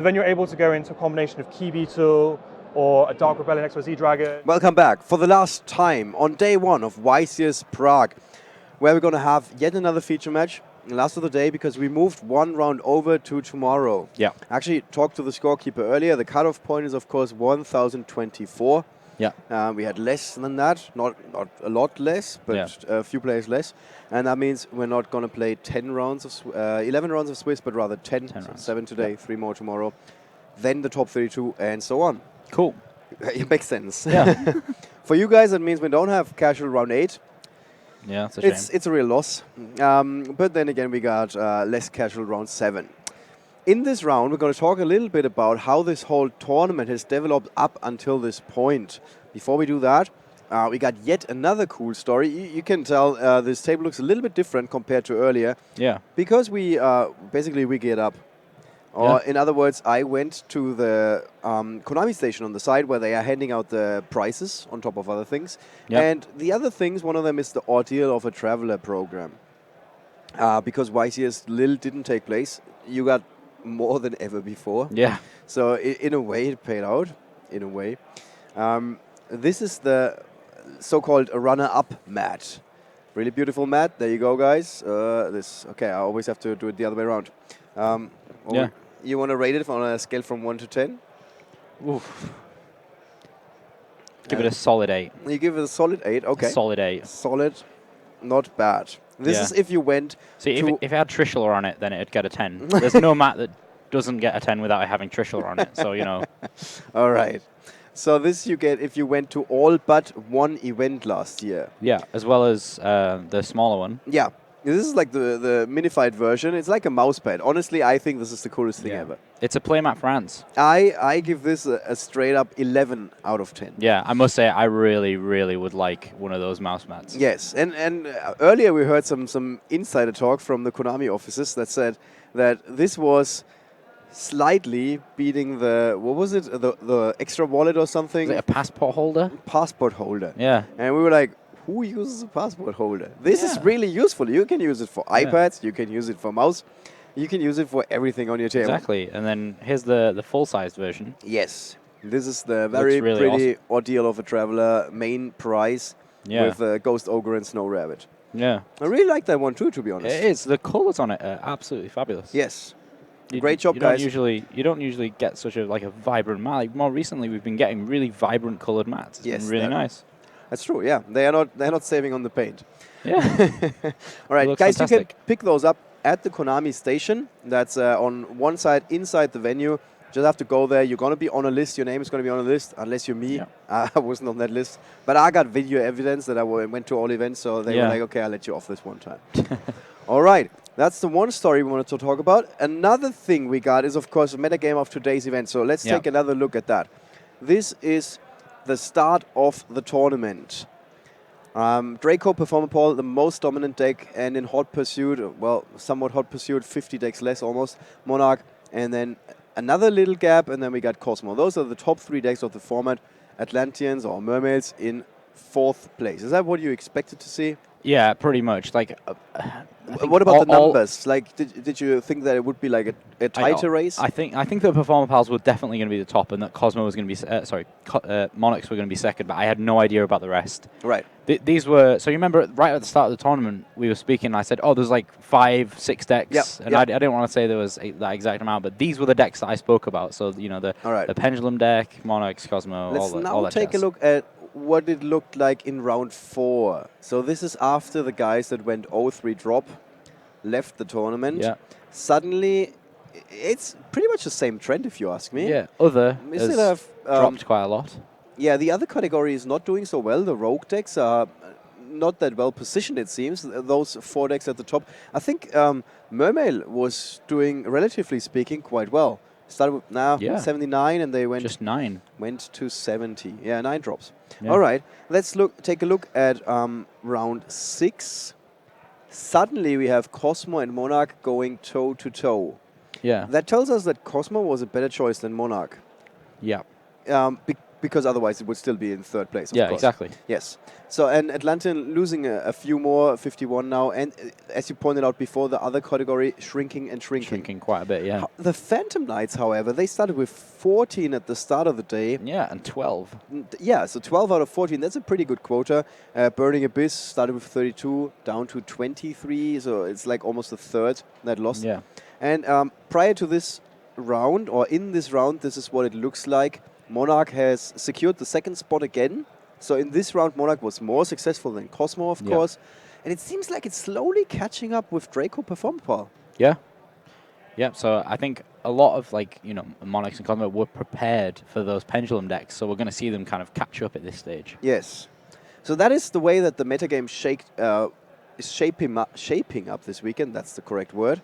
Then you're able to go into a combination of Key Beetle or a Dark Rebellion XYZ Dragon. Welcome back for the last time on day one of YCS Prague, where we're going to have yet another feature match, last of the day, because we moved one round over to tomorrow. Yeah. Actually, talked to the scorekeeper earlier. The cutoff point is, of course, 1024. Yeah. We had less than that, not a lot less, but a few players less. And that means we're not going to play 10 rounds of 11 rounds of Swiss, but rather 10 so rounds. 7 today, 3 more tomorrow. Then the top 32 and so on. Cool. It makes sense. Yeah. For you guys, that means we don't have casual round 8. Yeah, that's a shame. It's a real loss. But then again, we got less casual round 7. In this round, we're going to talk a little bit about how this whole tournament has developed up until this point. Before we do that, we got yet another cool story. You can tell this table looks a little bit different compared to earlier. Yeah. Because we basically we get up. Or in other words, I went to the Konami station on the side where they are handing out the prizes on top of other things. Yeah. And the other things, one of them is the Ordeal of a Traveler program. Because YCS Lille didn't take place, you got more than ever before. Yeah. So in a way, it paid out. In a way. This is the so-called runner-up mat. Really beautiful mat. There you go, guys. Okay, I always have to do it the other way around. You want to rate it on a scale from 1 to 10? Oof. Give it a solid 8. You give it a solid 8, okay. A solid 8. Solid, not bad. This is if you went See, if it had Trishula on it, then it'd get a 10. There's no mat that doesn't get a 10 without having Trishula on it, so, you know. All right. So this you get if you went to all but one event last year. Yeah, as well as the smaller one. Yeah. This is like the minified version. It's like a mousepad. Honestly, I think this is the coolest thing ever. It's a playmat for ants. I give this a straight up 11 out of 10. Yeah, I must say I really, really would like one of those mouse mats. Yes, and earlier we heard some insider talk from the Konami offices that said that this was slightly beating the, what was it, the extra wallet or something? Is it a passport holder? Passport holder. Yeah. And we were like, who uses a passport holder? This is really useful. You can use it for iPads, you can use it for mouse, you can use it for everything on your table. Exactly. And then here's the full-sized version. Yes. This is the very really pretty Ordeal of a Traveler main prize with Ghost Ogre and Snow Rabbit. Yeah. I really like that one too, to be honest. It is. The colors on it are absolutely fabulous. Yes. Great job, guys. You don't usually get such a vibrant mat. Like more recently, we've been getting really vibrant colored mats. It's been really nice. That's true. Yeah, they're not saving on the paint. Yeah. All right, guys, fantastic. you can pick those up at the Konami station. That's on one side inside the venue. Just have to go there. You're going to be on a list. Your name is going to be on a list, unless you're me. Yeah. I wasn't on that list. But I got video evidence that I went to all events, so they were like, okay, I'll let you off this one time. All right. That's the one story we wanted to talk about. Another thing we got is, of course, the metagame of today's event. So let's take another look at that. This is the start of the tournament. Draco, Performapal, the most dominant deck, and in hot pursuit, well, somewhat hot pursuit, 50 decks less almost, Monarch, and then another little gap, and then we got Cosmo. Those are the top 3 decks of the format. Atlanteans or Mermaids in 4th place. Is that what you expected to see? Yeah, pretty much. What about the numbers? Like, did you think that it would be like a tighter race? I think the Performapals were definitely going to be the top, and that Cosmo was going to be Monarchs were going to be second. But I had no idea about the rest. Right. These were, so you remember right at the start of the tournament we were speaking. And I said, oh, there's like 5, 6 decks, and I didn't want to say there was that exact amount, but these were the decks that I spoke about. So you know the Pendulum deck, Monarchs, Cosmo. Let's all now that take a look at what it looked like in round 4. So this is after the guys that went 0-3 drop left the tournament. Yeah. Suddenly, it's pretty much the same trend, if you ask me. Yeah. Other has dropped quite a lot. Yeah, the other category is not doing so well. The rogue decks are not that well positioned, it seems. Those 4 decks at the top. I think Mermail was doing, relatively speaking, quite well. Started with 79, and they went just 9. Went to 70. Yeah, 9 drops. Yeah. All right, let's take a look at round 6. Suddenly we have Cosmo and Monarch going toe to toe. Yeah. That tells us that Cosmo was a better choice than Monarch. Yeah. because otherwise it would still be in third place, of course. Exactly. Yes. So, and Atlantean losing a few more, 51 now, and as you pointed out before, the other category shrinking and shrinking. Shrinking quite a bit, yeah. The Phantom Knights, however, they started with 14 at the start of the day. Yeah, and 12. Yeah, so 12 out of 14, that's a pretty good quota. Burning Abyss started with 32, down to 23, so it's like almost a third that lost. Yeah. And prior to this round, or in this round, this is what it looks like. Monarch has secured the second spot again. So in this round, Monarch was more successful than Cosmo, of course. And it seems like it's slowly catching up with Draco Performapal. Yeah. Yeah, so I think a lot of, Monarchs and Cosmo were prepared for those Pendulum decks, so we're going to see them kind of catch up at this stage. Yes. So that is the way that the metagame is shaping up this weekend. That's the correct word.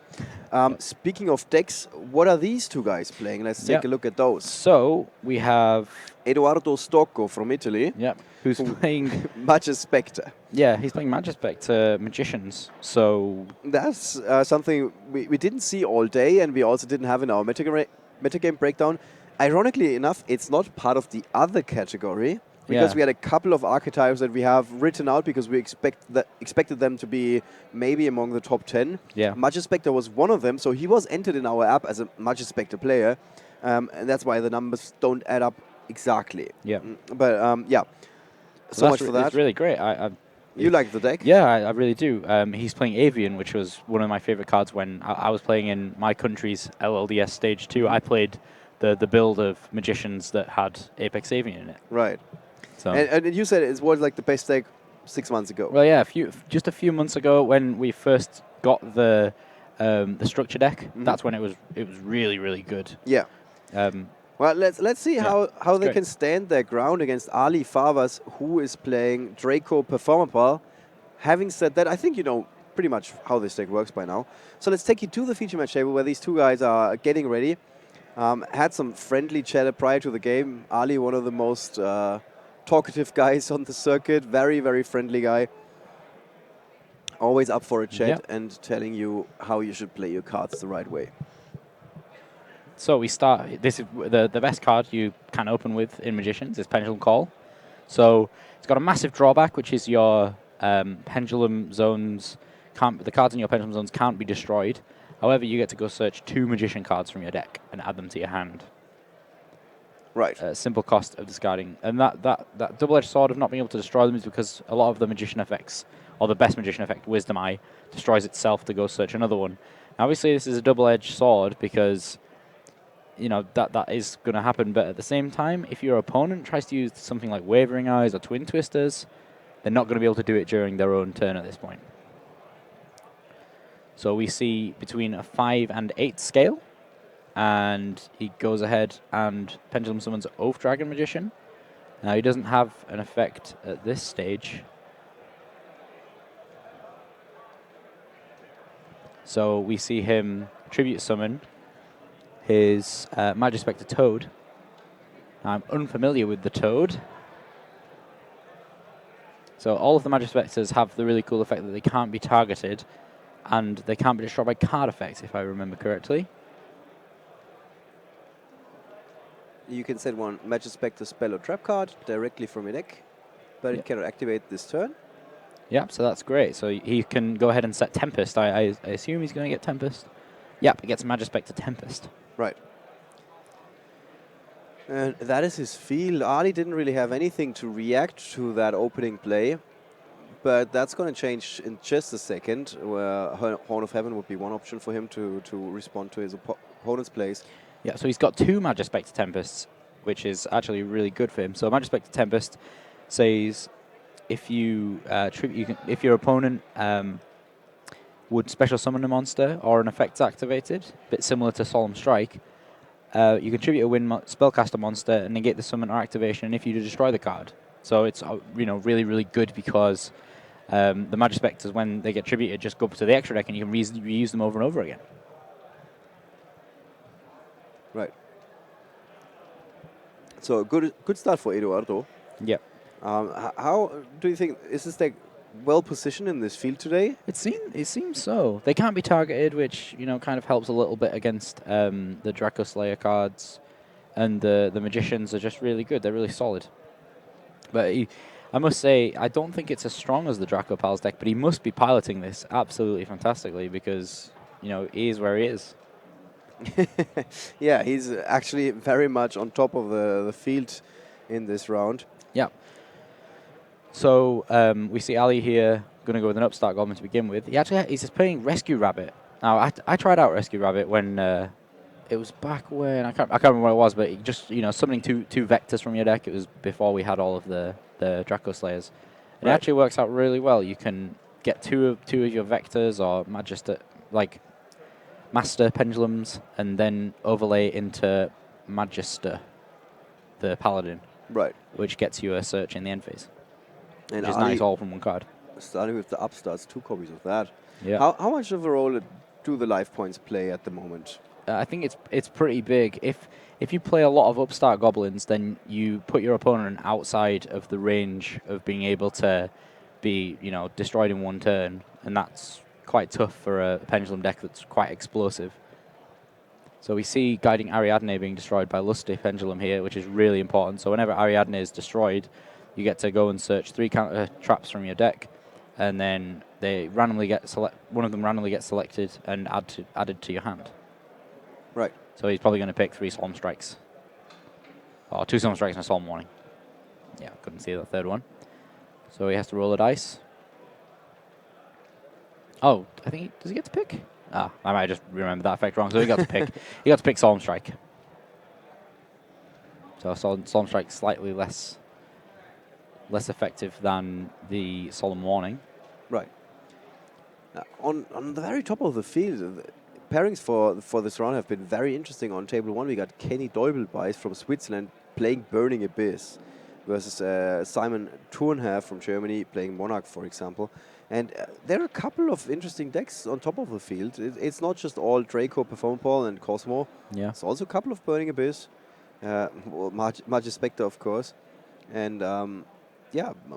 Speaking of decks, what are these two guys playing? Let's take a look at those. So we have Edoardo Stocco from Italy. Yeah, who's playing Majespecter. Yeah, he's playing Majespecter Magicians. So that's something we didn't see all day, and we also didn't have in our metagame breakdown. Ironically enough, it's not part of the other category. Because we had a couple of archetypes that we have written out because we expected them to be maybe among the top 10. Yeah. Majespecter was one of them, so he was entered in our app as a Majespecter player, and that's why the numbers don't add up exactly. Yeah. But yeah, so much for that. It's really great. You like the deck? Yeah, I really do. He's playing Avian, which was one of my favorite cards when I was playing in my country's LLDS Stage 2. I played the build of Magicians that had Apex Avian in it. Right. So and you said it was like the best deck 6 months ago. Well, yeah, just a few months ago when we first got the structure deck, that's when it was really, really good. Yeah. Well, let's see how they can stand their ground against Ali Fawaz, who is playing Draco Performapal. Having said that, I think you know pretty much how this deck works by now. So let's take you to the feature match table where these two guys are getting ready. Had some friendly chatter prior to the game. Ali, one of the most talkative guys on the circuit, very, very friendly guy. Always up for a chat and telling you how you should play your cards the right way. So we start, this is the best card you can open with in Magicians is Pendulum Call. So it's got a massive drawback, which is your Pendulum Zones, the cards in your Pendulum Zones can't be destroyed. However, you get to go search 2 Magician cards from your deck and add them to your hand. Right. Simple cost of discarding. And that double-edged sword of not being able to destroy them is because a lot of the Magician effects, or the best Magician effect, Wisdom Eye, destroys itself to go search another one. Now, obviously, this is a double-edged sword because, you know, that is going to happen. But at the same time, if your opponent tries to use something like Wavering Eyes or Twin Twisters, they're not going to be able to do it during their own turn at this point. So we see between a 5 and 8 scale. And he goes ahead and Pendulum summons Oath Dragon Magician. Now, he doesn't have an effect at this stage. So we see him tribute summon his Majespecter Toad. Now, I'm unfamiliar with the Toad. So all of the Majespecters have the really cool effect that they can't be targeted and they can't be destroyed by card effects, if I remember correctly. You can send one Majespecter spell or trap card directly from your deck, but it cannot activate this turn. Yep, so that's great. So he can go ahead and set Tempest. I assume he's going to get Tempest. Yep, he gets Majespecter Tempest. Right. And that is his field. Ali didn't really have anything to react to that opening play, but that's going to change in just a second, where Horn of Heaven would be one option for him to respond to his opponent's plays. Yeah, so he's got 2 Majespecter Tempests, which is actually really good for him. So Majespecter Tempest says if you if your opponent would special summon a monster or an effect's activated, a bit similar to Solemn Strike, you can tribute a spellcaster monster and negate the summon or activation if you destroy the card. So it's really, really good because the Majespecters, when they get tributed, just go up to the extra deck and you can reuse them over and over again. Right. So good start for Edoardo. Yeah. How do you think, is this deck well positioned in this field today? It seems so. They can't be targeted, which kind of helps a little bit against the Draco Slayer cards. and the magicians are just really good. They're really solid. But I must say, I don't think it's as strong as the Draco Pals deck, but he must be piloting this absolutely fantastically because, you know, he is where he is. Yeah, he's actually very much on top of the field in this round. Yeah. So we see Ali here going to go with an upstart goblin to begin with. He's just playing Rescue Rabbit. Now, I tried out Rescue Rabbit when it was back when I can't remember what it was, but just summoning two vectors from your deck. It was before we had all of the Draco Slayers. It actually works out really well. You can get two of your vectors or Master Pendulums, and then overlay into Majespecter, the Paladin. Right. Which gets you a search in the end phase. And which is nice all from one card. Starting with the upstarts, 2 copies of that. Yeah. How much of a role do the life points play at the moment? I think it's pretty big. If you play a lot of upstart goblins, then you put your opponent outside of the range of being able to be, destroyed in one turn, and that's quite tough for a pendulum deck that's quite explosive. So we see Guiding Ariadne being destroyed by Lusty Pendulum here, which is really important. So whenever Ariadne is destroyed, you get to go and search 3 counter traps from your deck, and then they randomly one of them randomly gets selected and added to your hand. Right. So he's probably going to pick 3 Solemn Strikes. Or 2 Solemn Strikes and a Solemn Warning. Yeah, couldn't see that third one. So he has to roll a dice. Oh, I think does he get to pick? I might just remember that effect wrong. So he got to pick. He got to pick Solemn Strike. So Solemn Strike slightly less effective than the Solemn Warning. Right. On the very top of the field, pairings for this round have been very interesting. On table 1, we got Kenny Deubelbeis from Switzerland playing Burning Abyss versus Simon Thurnherr from Germany playing Monarch, for example. And there are a couple of interesting decks on top of the field. It's not just all Draco, Performapal, and Cosmo. Yeah. It's also a couple of Burning Abyss. Majespecter, of course. And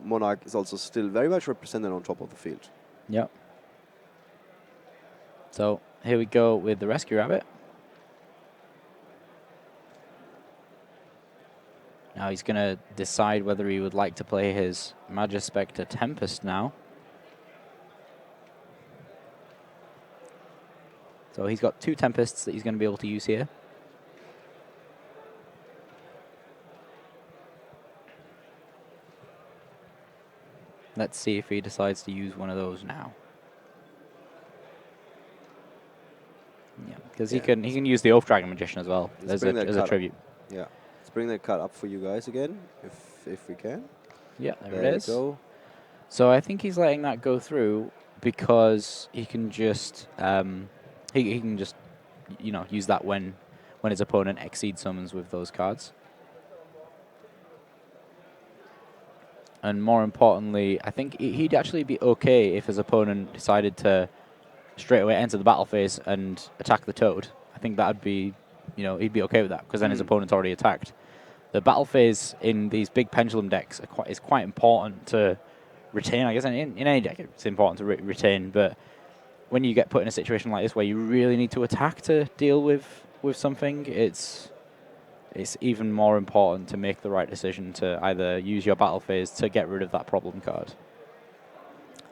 Monarch is also still very much represented on top of the field. Yep. So here we go with the Rescue Rabbit. Now he's going to decide whether he would like to play his Majespecter Tempest now. So he's got 2 Tempests that he's going to be able to use here. Let's see if he decides to use one of those now. Yeah, because he can use the Oath Dragon Magician as well as a tribute. Yeah, let's bring that card up for you guys again, if we can. Yeah, there it is. Go. So I think he's letting that go through because he can just he can just use that when his opponent exceed summons with those cards. And more importantly, I think he'd actually be okay if his opponent decided to straight away enter the battle phase and attack the Toad. I think that'd be, he'd be okay with that because then his opponent's already attacked. The battle phase in these big pendulum decks is quite important to retain. I guess in any deck it's important to retain, but when you get put in a situation like this where you really need to attack to deal with something, it's even more important to make the right decision to either use your battle phase to get rid of that problem card.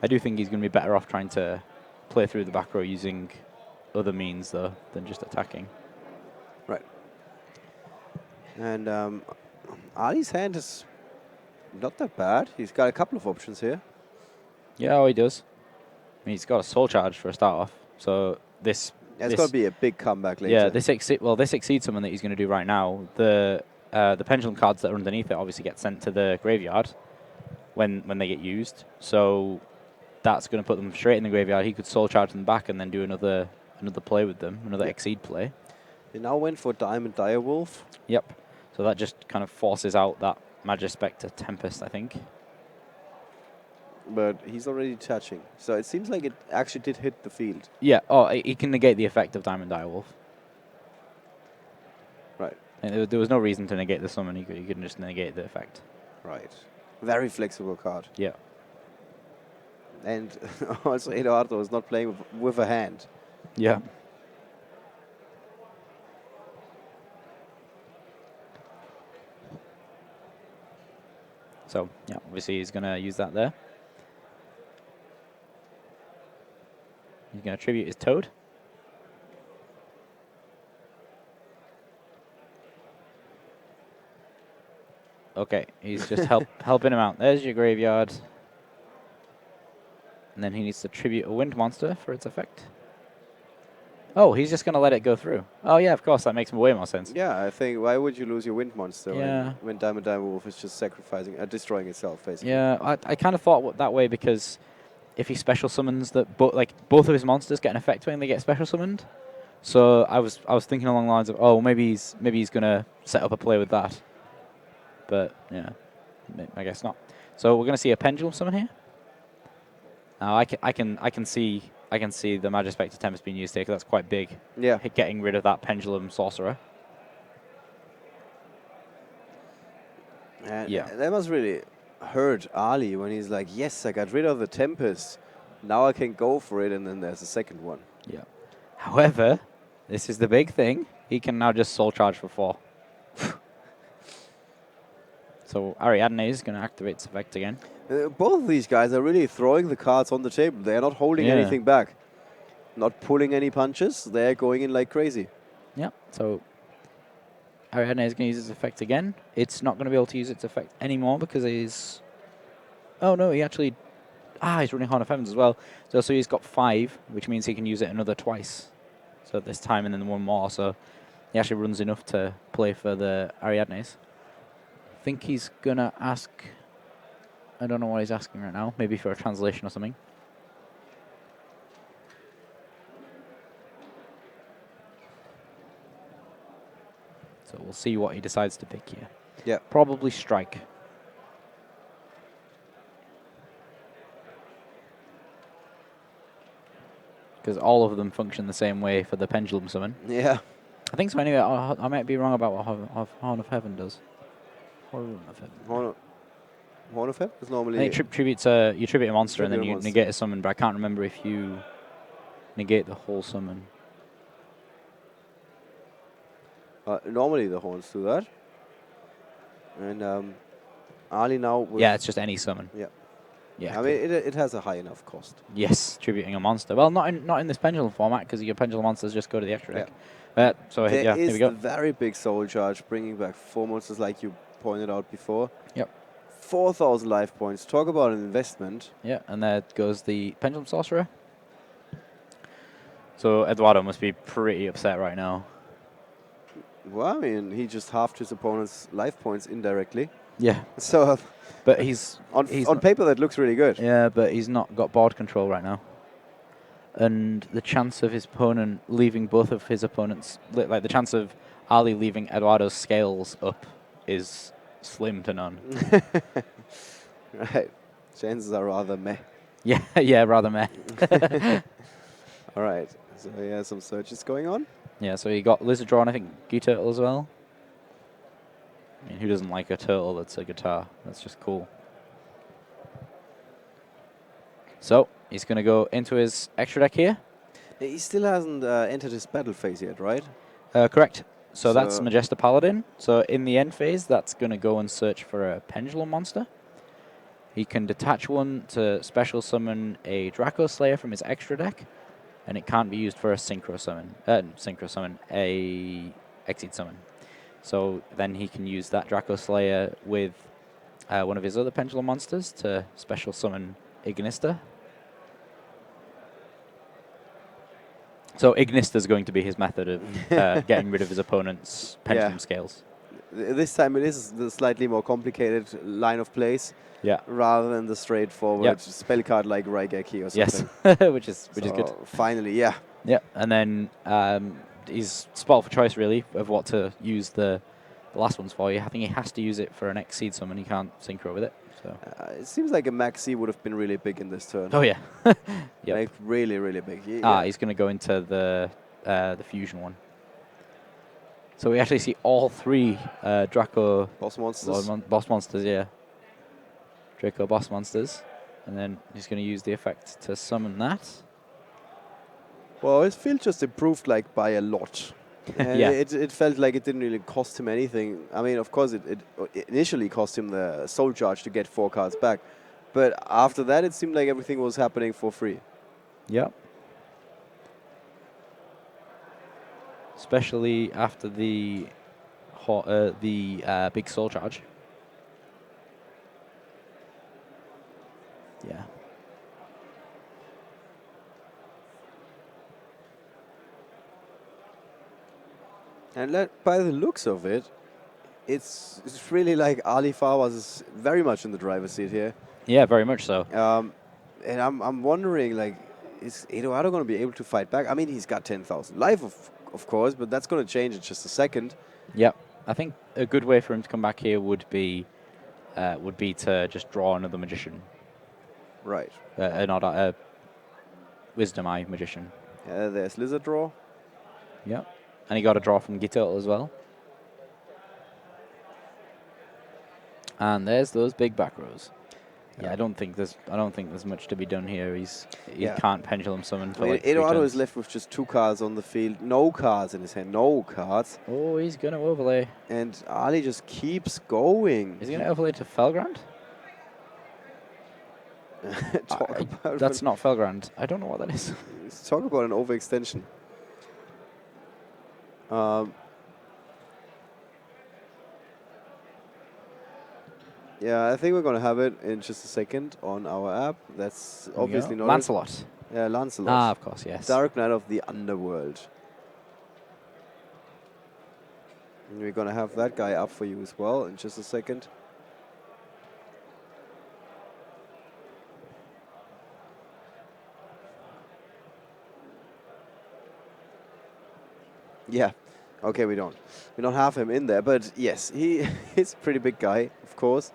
I do think he's going to be better off trying to play through the back row using other means, though, than just attacking. Right. And Ali's hand is not that bad. He's got a couple of options here. Yeah, he does. I mean, he's got a Soul Charge for a start off, so this... It's going to be a big comeback later. Yeah, this exceeds summon that he's going to do right now. The pendulum cards that are underneath it obviously get sent to the graveyard when they get used. So that's going to put them straight in the graveyard. He could Soul Charge them back and then do another play with them, another exceed play. They now went for Diamond Direwolf. Yep. So that just kind of forces out that Majespecter Tempest, I think. But he's already touching. So it seems like it actually did hit the field. Yeah. Oh, he can negate the effect of Diamond Direwolf. Right. And there was no reason to negate the summon. He could just negate the effect. Right. Very flexible card. Yeah. And also Edoardo is not playing with a hand. Yeah. So, yeah, obviously he's going to use that there. He's going to tribute his Toad. Okay, he's just helping him out. There's your graveyard. And then he needs to tribute a wind monster for its effect. Oh, he's just going to let it go through. Oh, yeah, of course. That makes way more sense. Yeah, I think, why would you lose your wind monster Yeah. when Diamond Wolf is just sacrificing, destroying itself, basically? Yeah, I kind of thought that way because if he special summons that, both of his monsters get an effect when they get special summoned. So I was thinking along the lines of, oh, maybe he's going to set up a play with that. But, yeah, I guess not. So we're going to see a pendulum summon here. Now I can see the Majespecter Tempest being used here because that's quite big. Yeah. Getting rid of that pendulum sorcerer. And yeah. That must really hurt Ali when he's like, yes, I got rid of the Tempest. Now I can go for it, and then there's a second one. Yeah. However, this is the big thing. He can now just soul charge for 4. So Ariadne is going to activate its effect again. Both of these guys are really throwing the cards on the table. They're not holding anything back. Not pulling any punches. They're going in like crazy. Yeah, so Ariadne is going to use its effect again. It's not going to be able to use its effect anymore because he's... Oh, no, he actually... he's running Horn of Heavens as well. So he's got 5, which means he can use it another twice. So this time and then one more. So he actually runs enough to play for the Ariadnes. I think he's going to ask... I don't know what he's asking right now. Maybe for a translation or something. So we'll see what he decides to pick here. Yeah. Probably strike. Because all of them function the same way for the pendulum summon. Yeah. I think so anyway. I might be wrong about what Horn of Heaven does. Horn of Heaven. Horn of Heaven is normally... I think you tribute a monster and then you negate a summon, but I can't remember if you negate the whole summon. Normally the horns do that. And Ali now... Yeah, it's just any summon. Yeah. Yeah. I mean, it has a high enough cost. Yes, tributing a monster. Well, not in this pendulum format, because your pendulum monsters just go to the extra deck. So there here we go. a very big soul charge, bringing back 4 monsters like you pointed out before. Yep. 4,000 life points. Talk about an investment. Yeah, and there goes the pendulum sorcerer. So Edoardo must be pretty upset right now. Well, I mean, he just halved his opponent's life points indirectly. Yeah. So, but he's on paper that looks really good. Yeah, but he's not got board control right now. And the chance of his opponent leaving both of his opponents, like the chance of Ali leaving Edoardo's scales up, is slim to none. Right. Chances are rather meh. Yeah, rather meh. All right. So yeah, some searches going on. Yeah, so he got Lizard Draw and I think G-Turtle as well. I mean, who doesn't like a turtle that's a guitar? That's just cool. So he's going to go into his extra deck here. He still hasn't entered his battle phase yet, right? Correct. So that's Majespecter Paladin. So in the end phase, that's going to go and search for a pendulum monster. He can detach one to special summon a Draco Slayer from his extra deck, and it can't be used for a synchro summon, a Exceed summon. So then he can use that Draco Slayer with one of his other pendulum monsters to special summon Ignista. So Ignista is going to be his method of getting rid of his opponent's pendulum scales. This time it is the slightly more complicated line of plays. Yeah. Rather than the straightforward spell card like Raigeki or something. Yes, which is good. Finally, yeah. Yeah, and then he's spoiled for choice really of what to use the last ones for. I think he has to use it for an Exceed summon. He can't synchro with it. So it seems like a Maxi would have been really big in this turn. Oh yeah, like really, really big. He's going to go into the fusion one. So we actually see all 3 Draco boss monsters. Boss monsters, yeah. Draco boss monsters, and then he's going to use the effect to summon that. Well, his field just improved like by a lot. And it felt like it didn't really cost him anything. I mean, of course, it initially cost him the soul charge to get 4 cards back. But after that, it seemed like everything was happening for free. Yep. Especially after the big soul charge. Yeah. And by the looks of it, it's really like Ali Fawaz is very much in the driver's seat here. Yeah, very much so. And I'm wondering, like, is Edoardo going to be able to fight back? I mean, he's got 10,000 life, of course, but that's going to change in just a second. Yep. I think a good way for him to come back here would be to just draw another magician. Right. Not a Wisdom Eye magician. Yeah, there's Lizard draw. Yep. And he got a draw from Gito as well. And there's those big back rows. Yeah, I don't think there's much to be done here. He can't pendulum summon for like Edoardo is left with just 2 cards on the field, no cards in his hand, no cards. Oh, he's gonna overlay. And Ali just keeps going. Is he gonna overlay to Felgrand? That's not Felgrand. I don't know what that is. Let's talk about an overextension. Yeah, I think we're going to have it in just a second on our app. That's obviously not Lancelot. Yeah, Lancelot. Ah, of course, yes. Dark Knight of the Underworld. And we're going to have that guy up for you as well in just a second. Yeah. Okay, we don't have him in there, but yes, he's a pretty big guy, of course.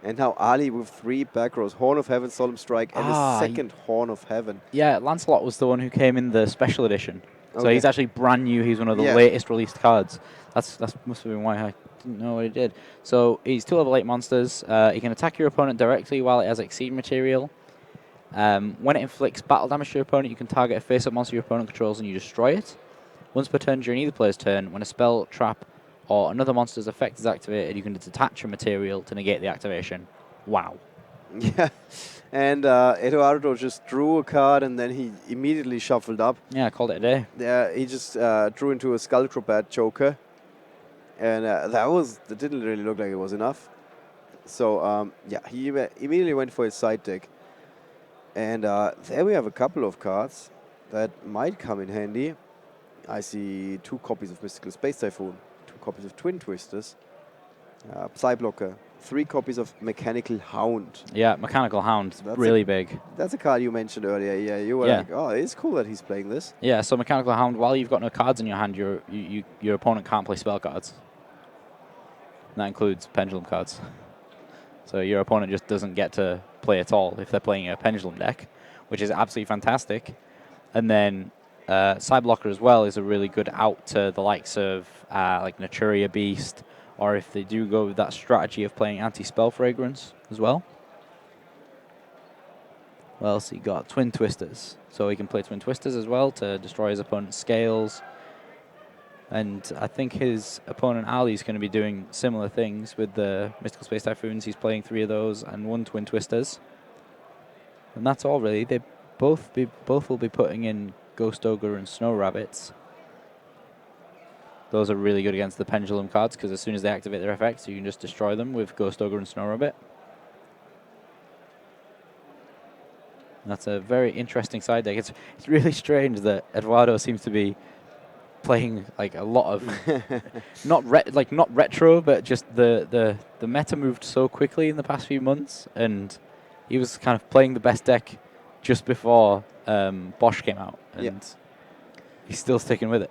And now Ali with 3 back rows, Horn of Heaven, Solemn Strike, and a second Horn of Heaven. Yeah, Lancelot was the one who came in the special edition. Okay. So he's actually brand new. He's one of the latest released cards. That must have been why I didn't know what he did. So he's 2 level 8 monsters. He can attack your opponent directly while it has Exceed material. When it inflicts battle damage to your opponent, you can target a face-up monster your opponent controls and you destroy it. Once per turn during either player's turn, when a spell, trap, or another monster's effect is activated, you can detach a material to negate the activation. Wow. Yeah. And Edoardo just drew a card and then he immediately shuffled up. Yeah, I called it a day. Yeah, he just drew into a Skullcrobat Joker. And that didn't really look like it was enough. So, yeah, he immediately went for his side deck. And there we have a couple of cards that might come in handy. I see 2 copies of Mystical Space Typhoon, 2 copies of Twin Twisters, Psyblocker, 3 copies of Mechanical Hound. Yeah, Mechanical Hound, really big. That's a card you mentioned earlier. Yeah, you were like, oh, it's cool that he's playing this. Yeah, so Mechanical Hound, while you've got no cards in your hand, your opponent can't play spell cards. And that includes pendulum cards. So your opponent just doesn't get to play at all if they're playing a pendulum deck, which is absolutely fantastic. And then Psyblocker as well is a really good out to the likes of like Naturia Beast, or if they do go with that strategy of playing anti-spell fragrance as well. What else he got? Twin Twisters. So he can play Twin Twisters as well to destroy his opponent's scales. And I think his opponent Ali is going to be doing similar things with the Mystical Space Typhoons. He's playing 3 of those and 1 Twin Twisters. And that's all really. They both will be putting in Ghost Ogre and Snow Rabbits. Those are really good against the pendulum cards because as soon as they activate their effects, you can just destroy them with Ghost Ogre and Snow Rabbit. That's a very interesting side deck. It's really strange that Edoardo seems to be playing like a lot of not retro, but just the meta moved so quickly in the past few months, and he was kind of playing the best deck just before Bosch came out, and he's still sticking with it.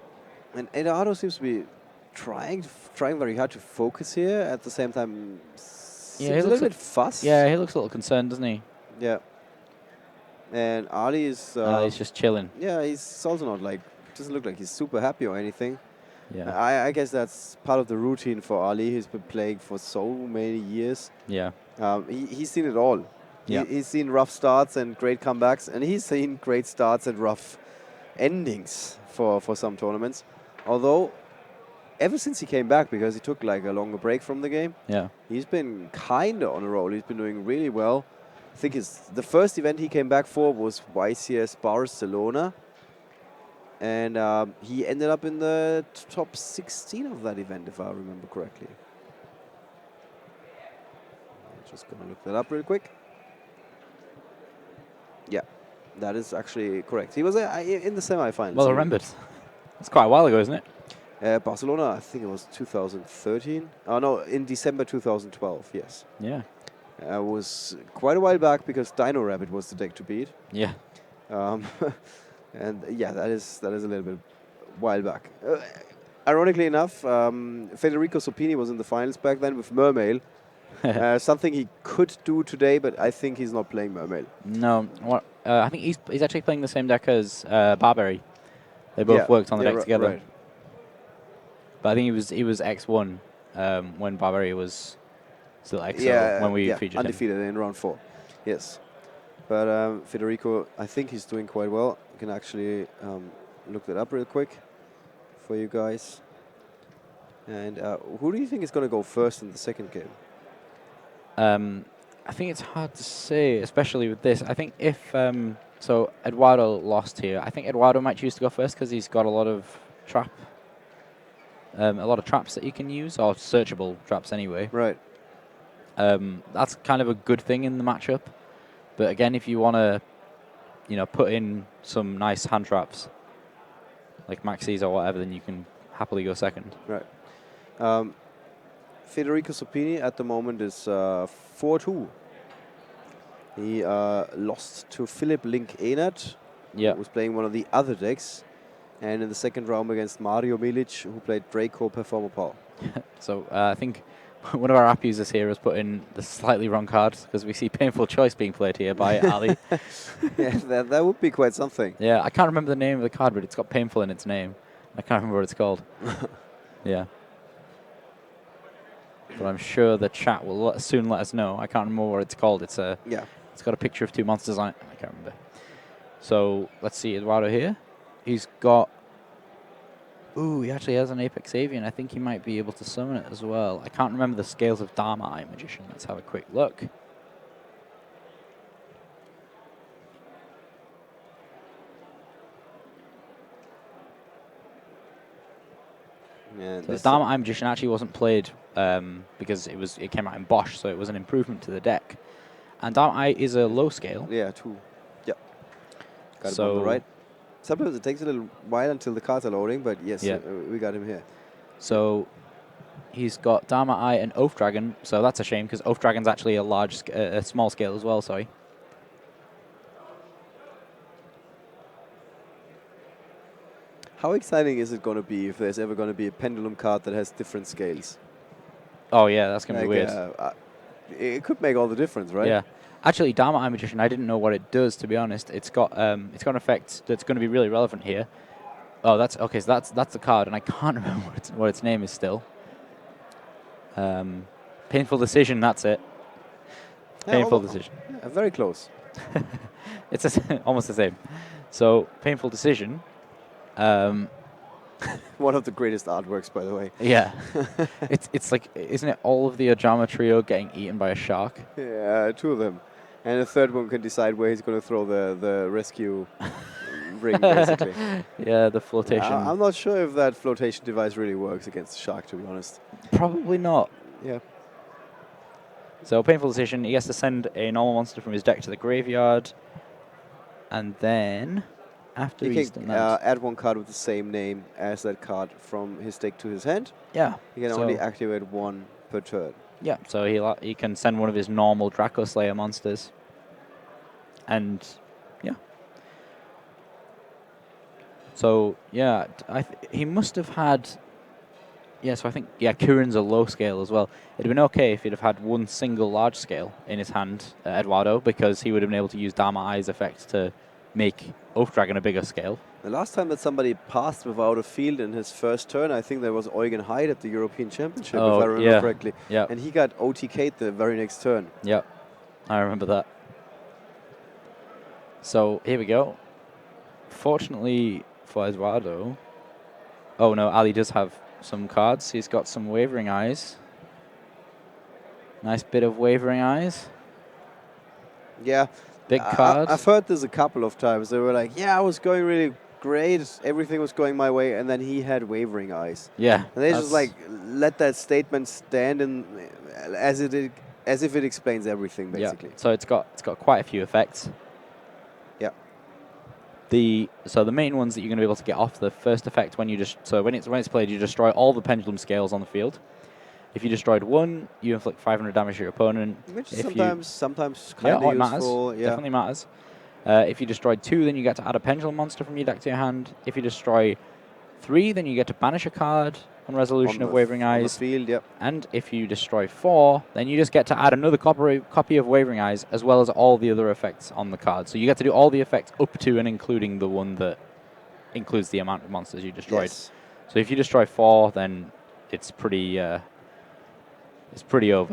And Edoardo seems to be trying very hard to focus here. At the same time, yeah, he's a little bit fussed. Yeah, he looks a little concerned, doesn't he? Yeah. And Ali is... he's just chilling. Yeah, he's also not like... Doesn't look like he's super happy or anything. Yeah. I guess that's part of the routine for Ali. He's been playing for so many years. Yeah. He's seen it all. Yeah. He's seen rough starts and great comebacks, and he's seen great starts and rough endings for some tournaments. Although ever since he came back, because he took like a longer break from the game, he's been kind of on a roll. He's been doing really well. I think the first event he came back for was YCS Barcelona. And he ended up in the top 16 of that event, if I remember correctly. I'm just going to look that up real quick. Yeah, that is actually correct. He was in the semi-finals. Well remembered. It's quite a while ago, isn't it? Barcelona, I think it was 2013. Oh, no, in December 2012, yes. Yeah. It was quite a while back because Dino Rabbit was the deck to beat. Yeah. And yeah, that is a little bit while back. Ironically enough, Federico Sopini was in the finals back then with Mermail. Something he could do today, but I think he's not playing Mermail. No, I think he's actually playing the same deck as Barberry. They both worked on the deck together. Right. But I think he was X1 when Barberry was still XO when we featured undefeated in round 4. Yes. But Federico, I think he's doing quite well. You can actually look that up real quick for you guys. And who do you think is going to go first in the second game? I think it's hard to say, especially with this. I think if so, Edoardo lost here. I think Edoardo might choose to go first because he's got a lot of traps that you can use, or searchable traps anyway. Right. That's kind of a good thing in the matchup. But again, if you want to, put in some nice hand traps, like Maxis or whatever, then you can happily go second. Right. Federico Sopini at the moment is 4-2. He lost to Philip Link Enert, who was playing one of the other decks, and in the second round against Mario Milic, who played Draco Performapal. So I think one of our app users here has put in the slightly wrong card because we see Painful Choice being played here by Ali. Yeah, that would be quite something. Yeah, I can't remember the name of the card, but it's got Painful in its name. I can't remember what it's called. Yeah. But I'm sure the chat will soon let us know. I can't remember what it's called. It's got a picture of 2 monsters on it. I can't remember. So let's see Edoardo here. He's got... Ooh, he actually has an Apex Avian. I think he might be able to summon it as well. I can't remember the scales of Dharma Eye Magician. Let's have a quick look. Yeah, so the Dharma Eye Magician actually wasn't played because it came out in Bosch, so it was an improvement to the deck. And Dharma Eye is a low scale. Yeah, 2. Yeah. Got it on the right. Sometimes it takes a little while until the cards are loading, but yes, we got him here. So he's got Dharma Eye and Oath Dragon, so that's a shame because Oath Dragon's actually a small scale as well, sorry. How exciting is it going to be if there's ever going to be a pendulum card that has different scales? Oh yeah, that's going to be weird. It could make all the difference, right? Yeah. Actually, Dharma Eye Magician, I didn't know what it does, to be honest. It's got an effect that's going to be really relevant here. Oh, that's okay. So that's the card, and I can't remember what its name is still. Painful Decision. That's it. Painful Decision. Yeah, very close. It's almost the same. So Painful Decision. One of the greatest artworks, by the way. Yeah. it's like, isn't it all of the Ojama trio getting eaten by a shark? Yeah, 2 of them. And the third one can decide where he's going to throw the rescue ring, basically. Yeah, the flotation. I'm not sure if that flotation device really works against the shark, to be honest. Probably not. Yeah. So, Painful Decision, he has to send a normal monster from his deck to the graveyard. And then... After he can add 1 card with the same name as that card from his deck to his hand. Yeah. He can only activate 1 per turn. Yeah, so he can send one of his normal Draco Slayer monsters. And, yeah. So, yeah, he must have had... Yeah, so I think, Kurin's a low scale as well. It'd have been okay if he'd have had 1 single large scale in his hand, Edoardo, because he would have been able to use Dharma Eye's effect to make Oath Dragon a bigger scale. The last time that somebody passed without a field in his first turn, I think there was Eugen Hyde at the European Championship, if I remember correctly. Yep. And he got OTK'd the very next turn. Yep, I remember that. So here we go. Fortunately for Edoardo, oh no, Ali does have some cards. He's got some Wavering Eyes. Nice bit of Wavering Eyes. Yeah. Big card. I've heard this a couple of times. They were like, yeah, I was going really great. Everything was going my way. And then he had Wavering Eyes. Yeah. And they just like let that statement stand in as if it explains everything, basically. Yeah. So it's got quite a few effects. Yeah. So the main ones that you're going to be able to get off the first effect when it's played, you destroy all the pendulum scales on the field. If you destroyed one, you inflict 500 damage to your opponent. Which is sometimes kind of useful. Matters. Definitely matters. If you destroyed 2, then you get to add a pendulum monster from your deck to your hand. If you destroy 3, then you get to banish a card on resolution of Wavering Eyes. On the field, yep. And if you destroy 4, then you just get to add another copy of Wavering Eyes, as well as all the other effects on the card. So you get to do all the effects up to and including the one that includes the amount of monsters you destroyed. Yes. So if you destroy 4, then it's pretty over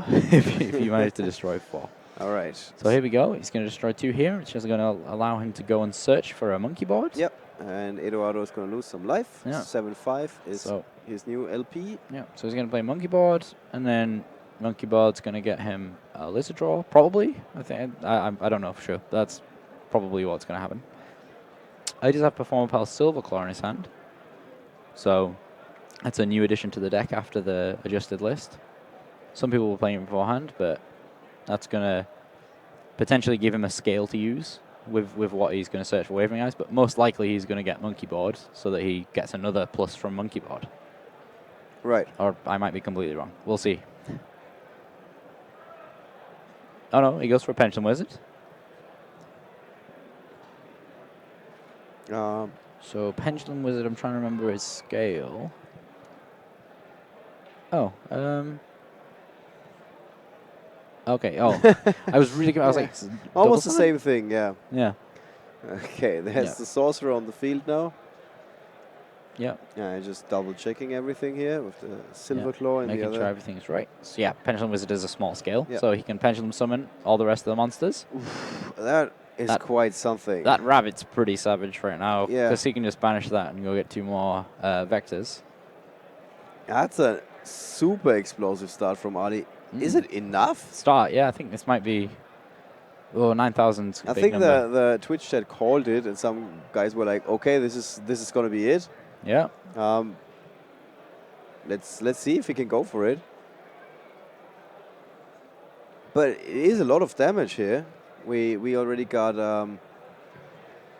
if you manage to destroy 4. All right. So here we go. He's going to destroy 2 here, which is going to allow him to go and search for a monkey board. Yep. And Edoardo is going to lose some life. Yeah. 7-5 is his new LP. Yeah. So he's going to play monkey board, and then monkey board's going to get him a lizard draw, probably. I think I don't know for sure. That's probably what's going to happen. I just have Performapal Silver Claw in his hand. So that's a new addition to the deck after the adjusted list. Some people were playing it beforehand, but that's going to potentially give him a scale to use with what he's going to search for Wavering Eyes. But most likely he's going to get Monkey Board so that he gets another plus from Monkey Board. Right. Or I might be completely wrong. We'll see. Oh no, he goes for a Pendulum Wizard. So Pendulum Wizard, I'm trying to remember his scale. Oh, okay. Oh, I was really. I was like, almost the same thing. Yeah. Yeah. Okay. There's the sorcerer on the field now. Yeah. Yeah. Just double checking everything here with the silver claw and making the other. sure everything's right. So yeah, Pendulum Wizard is a small scale, Yeah. so he can Pendulum Summon all the rest of the monsters. Oof, that is quite something. That rabbit's pretty savage right now. Yeah. Because he can just banish that and go get 2 more vectors. That's a super explosive start from Ali. Is it enough? Start, yeah. I think this might be. Oh, 9,000. I think the Twitch chat called it, and some guys were like, "Okay, this is going to be it." Yeah. Let's see if he can go for it. But it is a lot of damage here. We already got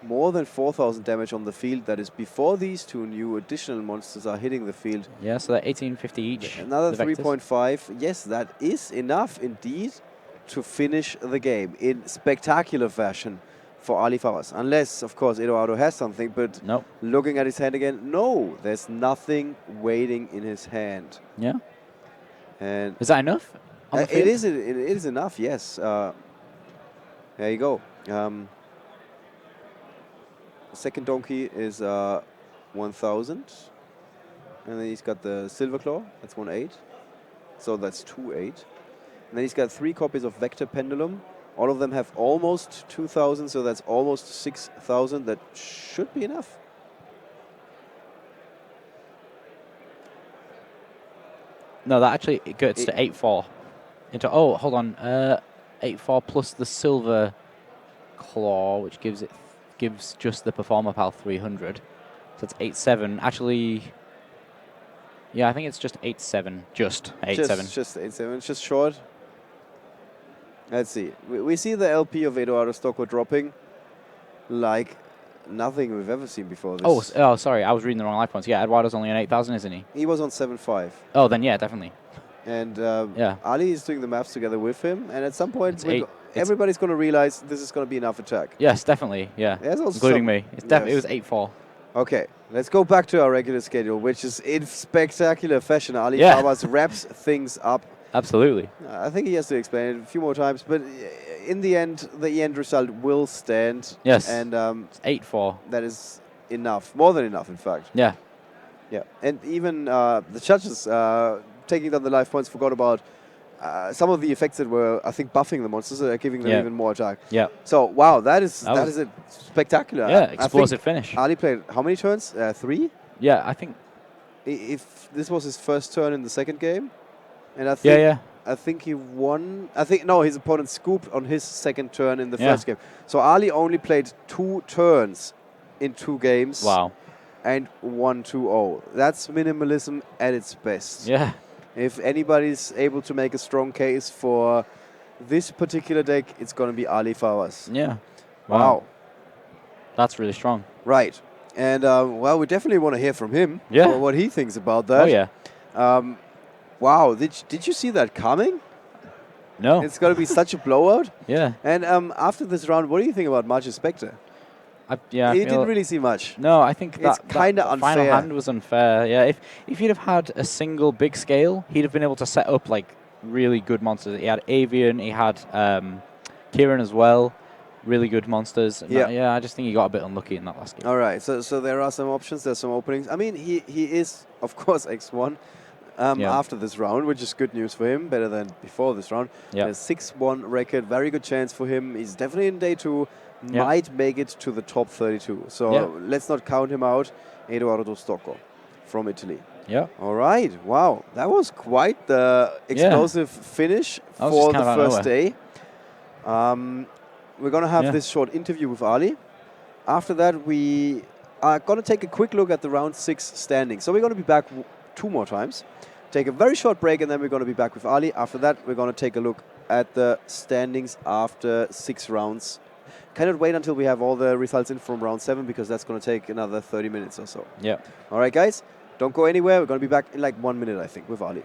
more than 4,000 damage on the field. That is before these 2 new additional monsters are hitting the field. Yeah, so they're 1850 each. Another 3.5. Yes, that is enough indeed to finish the game in spectacular fashion for Ali Fawaz. Unless, of course, Edoardo has something, but nope. Looking at his hand again, no, there's nothing waiting in his hand. Yeah. And is that enough? It is enough, yes. There you go. The second donkey is 1,000. And then he's got the Silver Claw, that's 1/8. So that's 2/8. And then he's got 3 copies of Vector Pendulum. All of them have almost 2,000, so that's almost 6,000. That should be enough. No, that actually it gets to 8/4. Oh, hold on. 8/4 plus the Silver Claw, which gives just the Performapal 300. So it's 8/7. Actually, yeah, I think it's just 8/7. Just 8/7. Just 8/7. It's just short. Let's see. We see the LP of Edoardo Stocco dropping like nothing we've ever seen before this. Oh, sorry. I was reading the wrong life points. Yeah, Eduardo's only on 8,000, isn't he? He was on 7.5. Oh, then yeah, definitely. And Ali is doing the maths together with him. And at some point, everybody's going to realize this is going to be enough attack. Yes, definitely. Yeah, including me. It was 8/4. Okay, let's go back to our regular schedule, which is in spectacular fashion. Ali Fawaz wraps things up. Absolutely. I think he has to explain it a few more times, but in the end result will stand. Yes. And 8/4. That is enough, more than enough, in fact. Yeah. Yeah, and even the judges taking down the life points forgot about some of the effects that were, I think, buffing the monsters, giving them even more attack. Yeah. So wow, that is a spectacular. Yeah, explosive finish. Ali played how many turns? 3. Yeah, I think. if this was his first turn in the second game, and I think I think he won. I think no, his opponent scooped on his second turn in the first game. So Ali only played 2 turns in 2 games. Wow. And won 2-0. That's minimalism at its best. Yeah. If anybody's able to make a strong case for this particular deck, it's going to be Ali Fawaz. Yeah. Wow. That's really strong. Right. And, well, we definitely want to hear from him. Yeah. What he thinks about that. Oh, yeah. Wow. Did you see that coming? No. It's going to be such a blowout. Yeah. And after this round, what do you think about Majespecter? Yeah, he didn't really see much. No, I think it's kind of unfair. Final hand was unfair. Yeah, if he'd have had a single big scale, he'd have been able to set up like really good monsters. He had Avian, he had Kieran as well, really good monsters. Yeah, I just think he got a bit unlucky in that last game. All right, so there are some options, there's some openings. I mean, he is of course X1 after this round, which is good news for him, better than before this round. Yeah, 6-1 record, very good chance for him. He's definitely in day 2. Might make it to the top 32. So let's not count him out. Edoardo Stocco from Italy. Yeah. All right. Wow. That was quite the explosive finish for the first day. We're going to have this short interview with Ali. After that, we are going to take a quick look at the round 6 standings. So we're going to be back 2 more times. Take a very short break, and then we're going to be back with Ali. After that, we're going to take a look at the standings after 6 rounds. Cannot wait until we have all the results in from round 7, because that's going to take another 30 minutes or so. Yeah. All right, guys, don't go anywhere. We're going to be back in like 1 minute, I think, with Ali.